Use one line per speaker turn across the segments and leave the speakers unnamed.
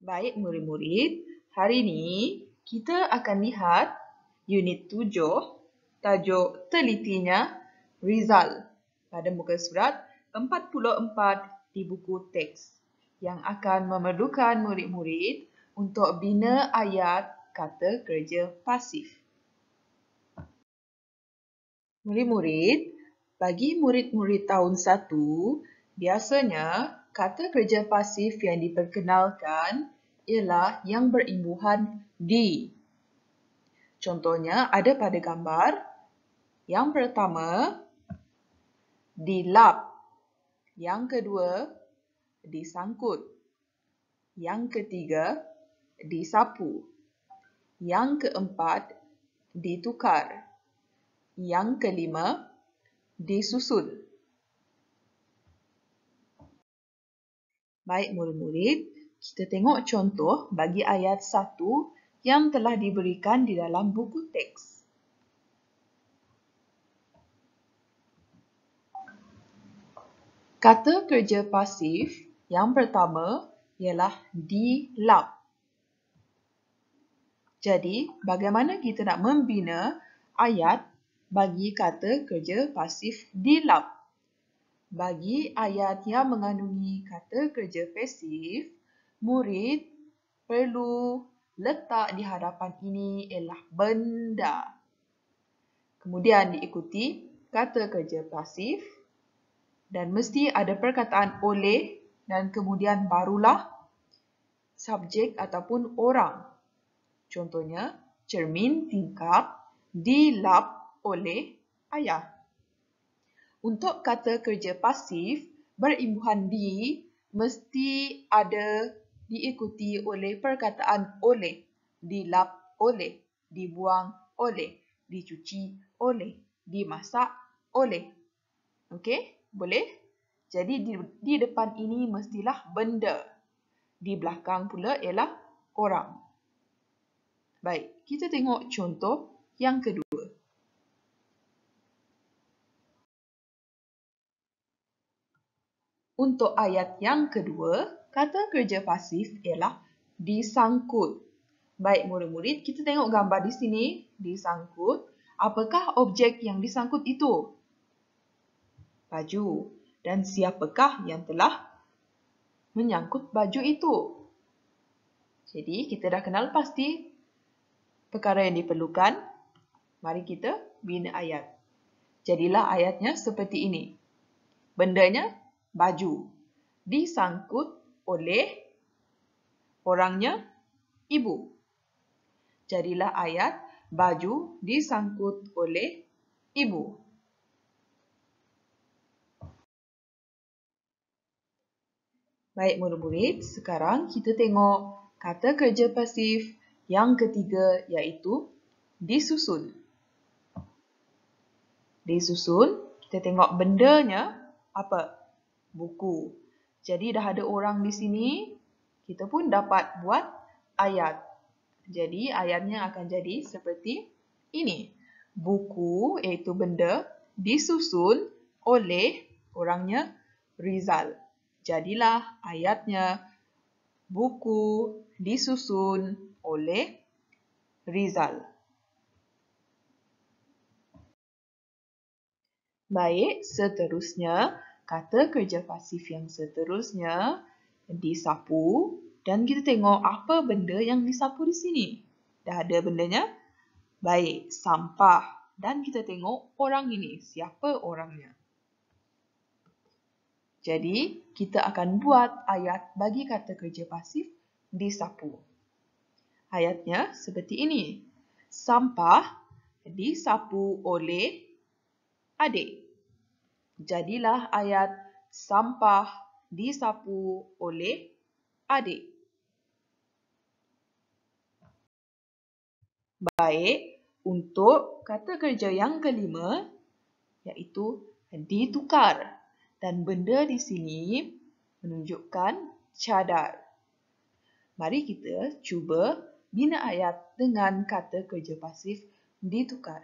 Baik murid-murid, hari ini kita akan lihat unit 7, tajuk telitinya Rizal pada muka surat 44 di buku teks yang akan memerlukan murid-murid untuk bina ayat kata kerja pasif. Murid-murid, bagi murid-murid tahun 1, biasanya kata kerja pasif yang diperkenalkan ialah yang berimbuhan di. Contohnya ada pada gambar. Yang pertama, dilap. Yang kedua, disangkut. Yang ketiga, disapu. Yang keempat, ditukar. Yang kelima, disusun. Baik murid-murid, kita tengok contoh bagi ayat 1 yang telah diberikan di dalam buku teks. Kata kerja pasif yang pertama ialah dilap. Jadi, bagaimana kita nak membina ayat bagi kata kerja pasif dilap? Bagi ayat yang mengandungi kata kerja pasif, murid perlu letak di hadapan ini ialah benda. Kemudian diikuti kata kerja pasif dan mesti ada perkataan oleh dan kemudian barulah subjek ataupun orang. Contohnya, cermin tingkap dilap oleh ayah. Untuk kata kerja pasif berimbuhan di mesti ada diikuti oleh perkataan oleh, dilap oleh, dibuang oleh, dicuci oleh, dimasak oleh. Okey, boleh? Jadi di depan ini mestilah benda. Di belakang pula ialah orang. Baik, kita tengok contoh yang kedua. Untuk ayat yang kedua, kata kerja pasif ialah disangkut. Baik murid-murid, kita tengok gambar di sini, disangkut. Apakah objek yang disangkut itu? Baju. Dan siapakah yang telah menyangkut baju itu? Jadi, kita dah kenal pasti perkara yang diperlukan. Mari kita bina ayat. Jadilah ayatnya seperti ini. Bendanya baju. Disangkut oleh orangnya ibu. Jadilah ayat baju disangkut oleh ibu. Baik murid-murid, sekarang kita tengok kata kerja pasif yang ketiga iaitu disusun. Disusun, kita tengok bendanya apa? Buku. Jadi dah ada orang di sini, kita pun dapat buat ayat. Jadi ayatnya akan jadi seperti ini. Buku iaitu benda disusun oleh orangnya Rizal. Jadilah ayatnya buku disusun oleh Rizal. Baik, seterusnya kata kerja pasif yang seterusnya disapu dan kita tengok apa benda yang disapu di sini. Dah ada bendanya? Baik, sampah. Dan kita tengok orang ini. Siapa orangnya? Jadi, kita akan buat ayat bagi kata kerja pasif disapu. Ayatnya seperti ini. Sampah disapu oleh adik. Jadilah ayat sampah disapu oleh adik. Baik, untuk kata kerja yang kelima iaitu ditukar. Dan benda di sini menunjukkan cadar. Mari kita cuba bina ayat dengan kata kerja pasif ditukar.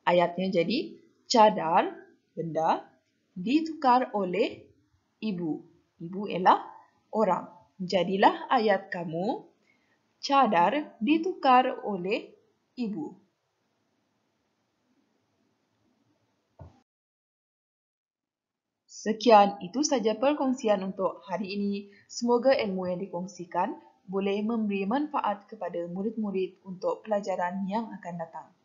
Ayatnya jadi cadar, benda, ditukar oleh ibu. Ibu ialah orang. Jadilah ayat kamu, cadar ditukar oleh ibu. Sekian, itu saja perkongsian untuk hari ini. Semoga ilmu yang dikongsikan boleh memberi manfaat kepada murid-murid untuk pelajaran yang akan datang.